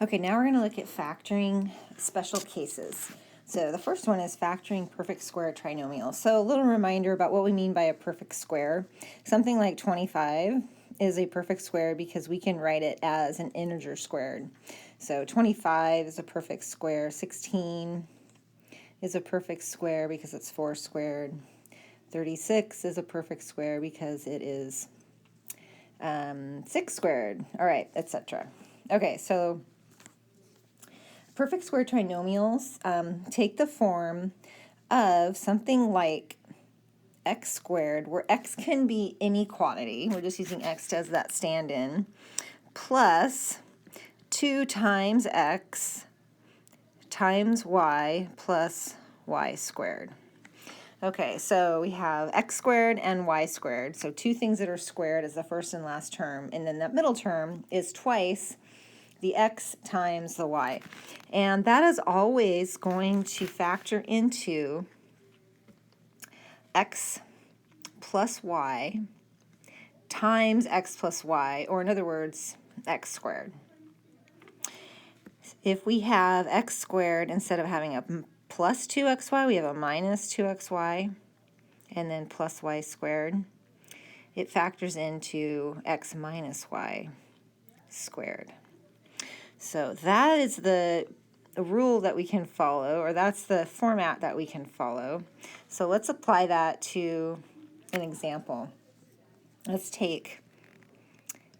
Okay, now we're going to look at factoring special cases. So the first one is factoring perfect square trinomials. So a little reminder about what we mean by a perfect square. Something like 25 is a perfect square because we can write it as an integer squared. So 25 is a perfect square. 16 is a perfect square because it's 4 squared. 36 is a perfect square because it is 6 squared. All right, etc. Okay, so perfect square trinomials take the form of something like x squared, where x can be any quantity. We're just using x as that stand-in, plus 2 times x times y plus y squared. Okay, so we have x squared and y squared. So two things that are squared is the first and last term, and then that middle term is twice the x times the y. And that is always going to factor into x plus y times x plus y, or in other words, x squared. If we have x squared, instead of having a plus 2xy, we have a minus 2xy, and then plus y squared. It factors into x minus y squared. So that is the rule that we can follow, or that's the format that we can follow. So let's apply that to an example. Let's take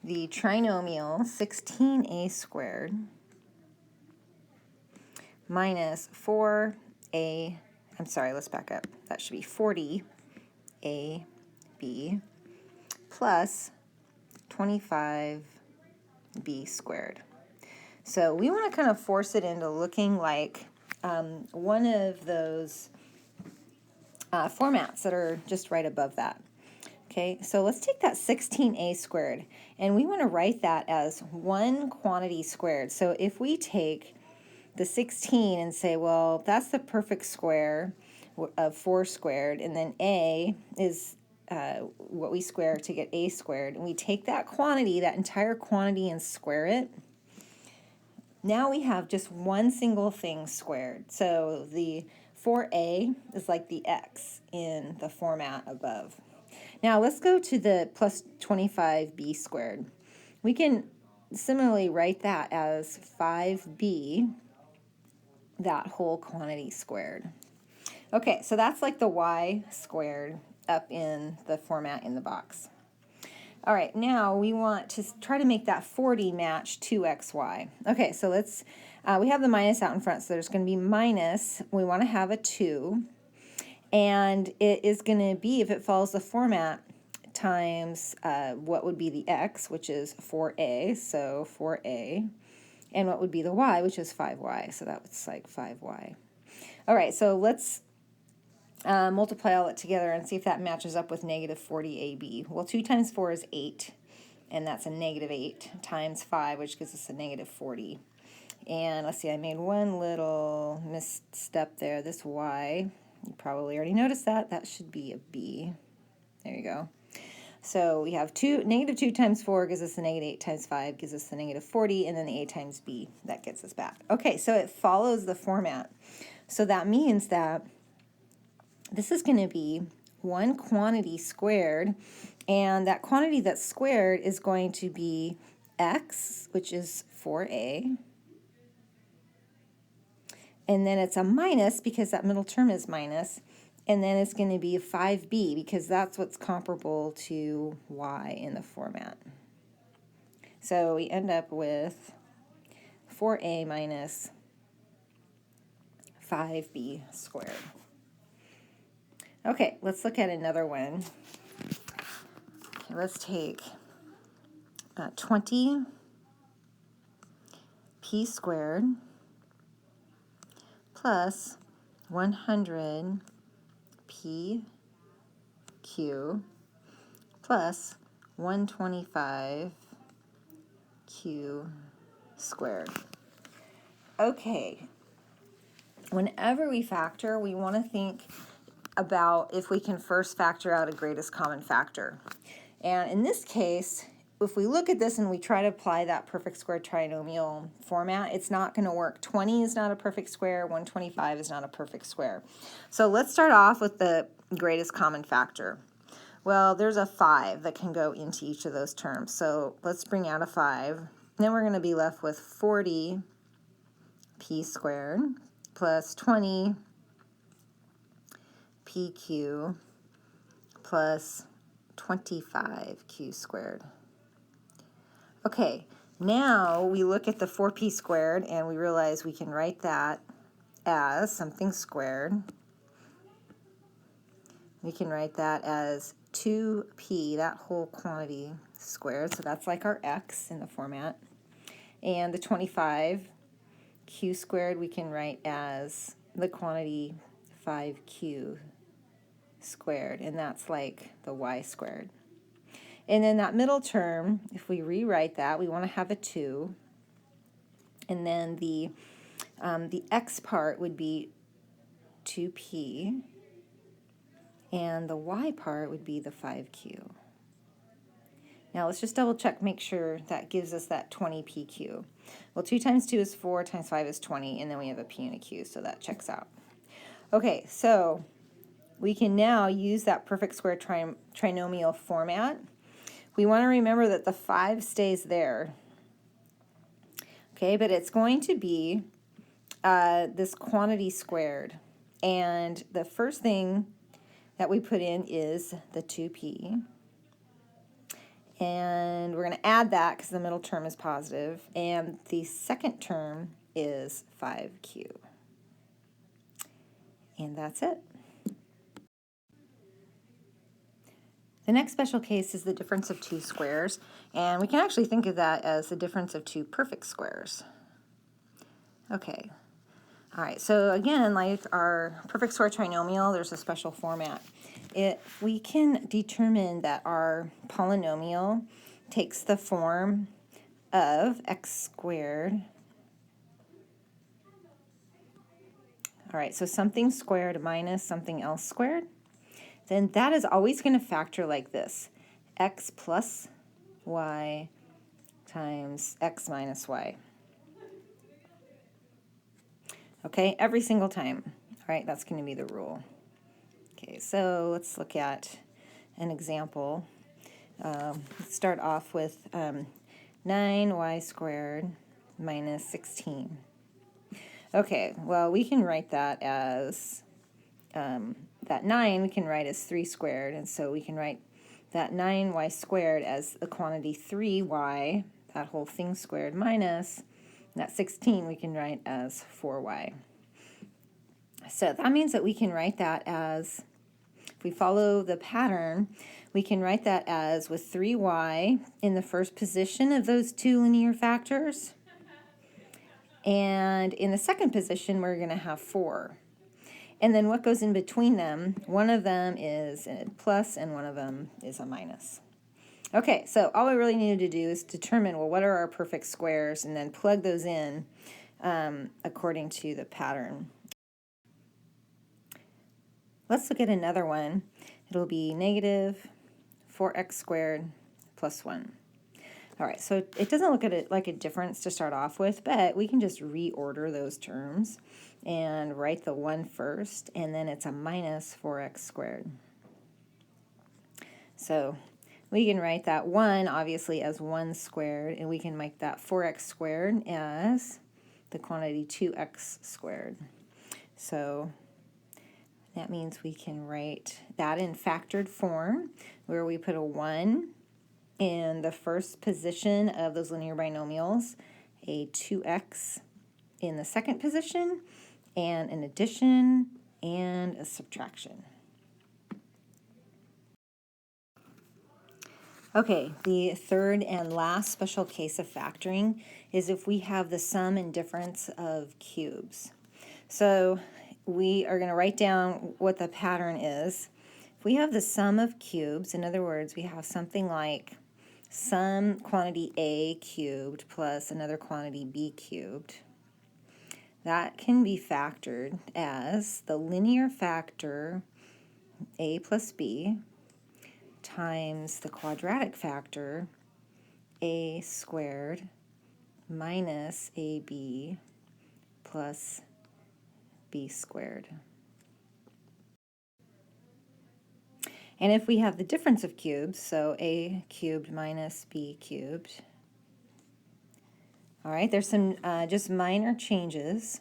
the trinomial 16a squared minus 4a, I'm sorry, let's back up. That should be 40ab plus 25b squared. So we want to kind of force it into looking like one of those formats that are just right above that. Okay, so let's take that 16a squared, and we want to write that as one quantity squared. So if we take the 16 and say, well, that's the perfect square of 4 squared, and then a is what we square to get a squared, and we take that quantity, that entire quantity, and square it, now we have just one single thing squared. So the 4a is like the x in the format above. Now let's go to the plus 25b squared. We can similarly write that as 5b, that whole quantity squared. Okay, so that's like the y squared up in the format in the box. All right, now we want to try to make that 40 match 2xy. Okay, so let's, we have the minus out in front, so there's going to be minus, we want to have a 2, and it is going to be, if it follows the format, times what would be the x, which is 4a, so 4a, and what would be the y, which is 5y, so that's like 5y. All right, so let's multiply all that together and see if that matches up with negative 40ab. Well, 2 times 4 is 8, and that's a negative 8, times 5, which gives us a negative 40. And let's see, I made one little misstep there. This y, you probably already noticed that. That should be a b. There you go. So we have negative 2 times 4 gives us the negative 8 times 5 gives us the negative 40, and then the a times b, that gets us back. Okay, so it follows the format. So that means that this is going to be one quantity squared, and that quantity that's squared is going to be x, which is 4a, and then it's a minus because that middle term is minus, and then it's going to be 5b because that's what's comparable to y in the format. So we end up with 4a minus 5b squared. Okay, let's look at another one. Okay, let's take 20p squared plus 100p q plus 125q squared. Okay, whenever we factor, we want to think about if we can first factor out a greatest common factor. And in this case, if we look at this and we try to apply that perfect square trinomial format, it's not going to work. 20 is not a perfect square. 125 is not a perfect square. So let's start off with the greatest common factor. Well, there's a 5 that can go into each of those terms. So let's bring out a 5. Then we're going to be left with 40p squared plus 20pq plus 25q squared. Okay, now we look at the 4p squared and we realize we can write that as something squared. We can write that as 2p, that whole quantity squared, so that's like our x in the format. And the 25q squared we can write as the quantity 5q squared, and that's like the y squared. And then that middle term, if we rewrite that, we want to have a 2. And then the x part would be 2p. And the y part would be the 5q. Now let's just double check, make sure that gives us that 20pq. Well, 2 times 2 is 4, times 5 is 20, and then we have a p and a q, so that checks out. Okay, so we can now use that perfect square trinomial format. We want to remember that the 5 stays there. Okay, but it's going to be this quantity squared. And the first thing that we put in is the 2p. And we're going to add that because the middle term is positive. And the second term is 5q. And that's it. The next special case is the difference of 2 squares, and we can actually think of that as the difference of 2 perfect squares. Okay, all right, so again, like our perfect square trinomial, there's a special format. We can determine that our polynomial takes the form of x squared. All right, so something squared minus something else squared. Then that is always going to factor like this: x plus y times x minus y. Okay, every single time. All right, that's going to be the rule. Okay, so let's look at an example. Let's start off with 9y squared minus 16. Okay, well, we can write that as that 9 we can write as 3 squared, and so we can write that 9y squared as the quantity 3y, that whole thing squared, minus that 16 we can write as 4y. So that means that we can write that as, if we follow the pattern, we can write that as with 3y in the first position of those 2 linear factors, and in the second position we're going to have 4. And then what goes in between them, one of them is a plus and one of them is a minus. Okay, so all we really needed to do is determine, well, what are our perfect squares, and then plug those in according to the pattern. Let's look at another one. It'll be negative 4x squared plus 1. All right, so it doesn't look at it like a difference to start off with, but we can just reorder those terms and write the 1 first, and then it's a minus 4x squared. So we can write that 1 obviously as 1 squared, and we can make that 4x squared as the quantity 2x squared. So that means we can write that in factored form, where we put a 1 in the first position of those linear binomials, a 2x in the second position, and an addition and a subtraction. Okay, the third and last special case of factoring is if we have the sum and difference of cubes. So we are going to write down what the pattern is. If we have the sum of cubes, in other words, we have something like some quantity a cubed plus another quantity b cubed, that can be factored as the linear factor a plus b times the quadratic factor a squared minus ab plus b squared. And if we have the difference of cubes, so a cubed minus b cubed, all right, there's some just minor changes.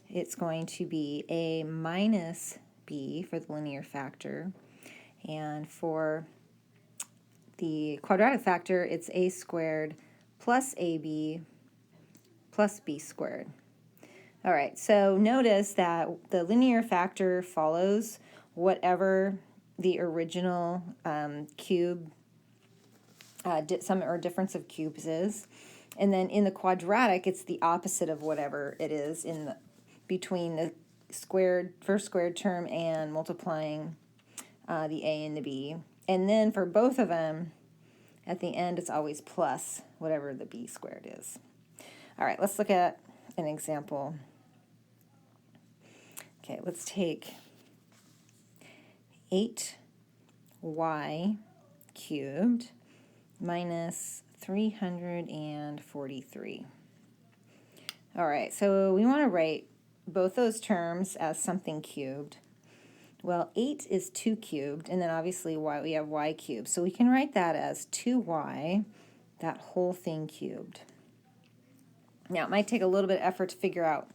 It's going to be a minus b for the linear factor, and for the quadratic factor, it's a squared plus ab plus b squared. All right, so notice that the linear factor follows whatever the original cube sum or difference of cubes is. And then in the quadratic, it's the opposite of whatever it is in the between the first squared term and multiplying the a and the b. And then for both of them, at the end, it's always plus whatever the b squared is. All right, let's look at an example. Okay, let's take 8y cubed minus 343. All right, so we want to write both those terms as something cubed. Well, 8 is 2 cubed, and then obviously we have y cubed. So we can write that as 2y, that whole thing cubed. Now, it might take a little bit of effort to figure out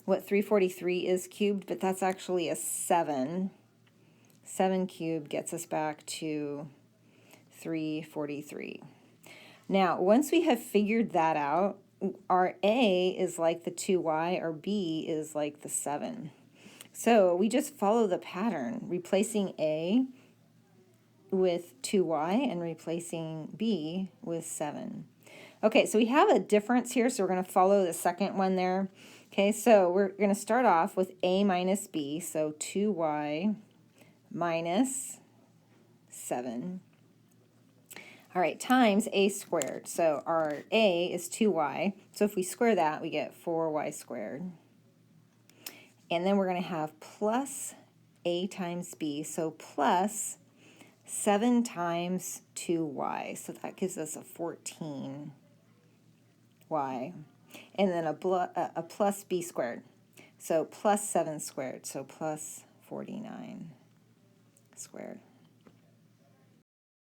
what 343 is cubed, but that's actually a 7. 7 cubed gets us back to 343. Now, once we have figured that out, our a is like the 2y, our b is like the 7. So we just follow the pattern, replacing a with 2y and replacing b with 7. Okay, so we have a difference here, so we're going to follow the second one there. Okay, so we're going to start off with a minus b, so 2y minus 7. All right, times a squared. So our a is 2y. So if we square that, we get 4y squared. And then we're going to have plus a times b. So plus 7 times 2y. So that gives us a 14y. And then a plus b squared. So plus 7 squared. So plus 49 squared.